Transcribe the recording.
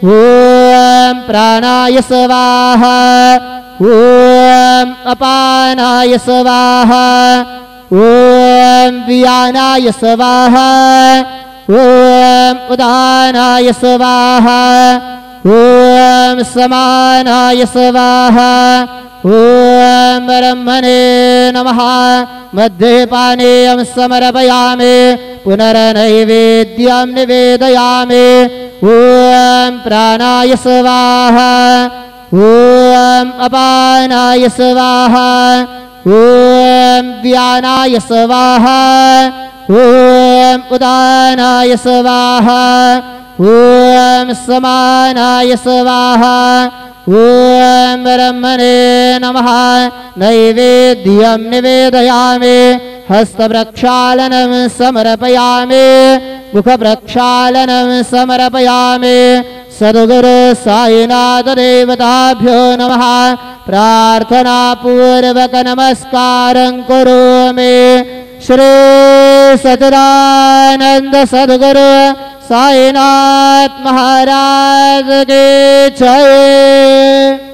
ॐ प्राणाय स्वाहा ॐ अपानाय स्वाहा ॐ व्यानाय स्वाहा ॐ उदानाय स्वाहा ॐ समानाय स्वाहा ॐ ब्रह्मणे नमः मद्यपानेयं समर्पयामि पुनर्नैवेद्यं निवेदयामि ॐ प्राणाय स्वाहा ॐ अपानाय स्वाहा ॐ व्यानाय स्वाहा ॐ उदानाय स्वाहा ॐ समानाय स्वाहा ॐ ब्रह्मणे नमः नैवेद्यं निवेदयामि हस्तप्रक्षालनं समर्पयामि मुखप्रक्षालनं समर्पयामि सद्गुरु साईनाथ देवताभ्यो नमः प्रार्थनापूर्वक नमस्कारं करोमि श्री सच्चिदानंद सद्गुरु साईनाथ महाराज की जय।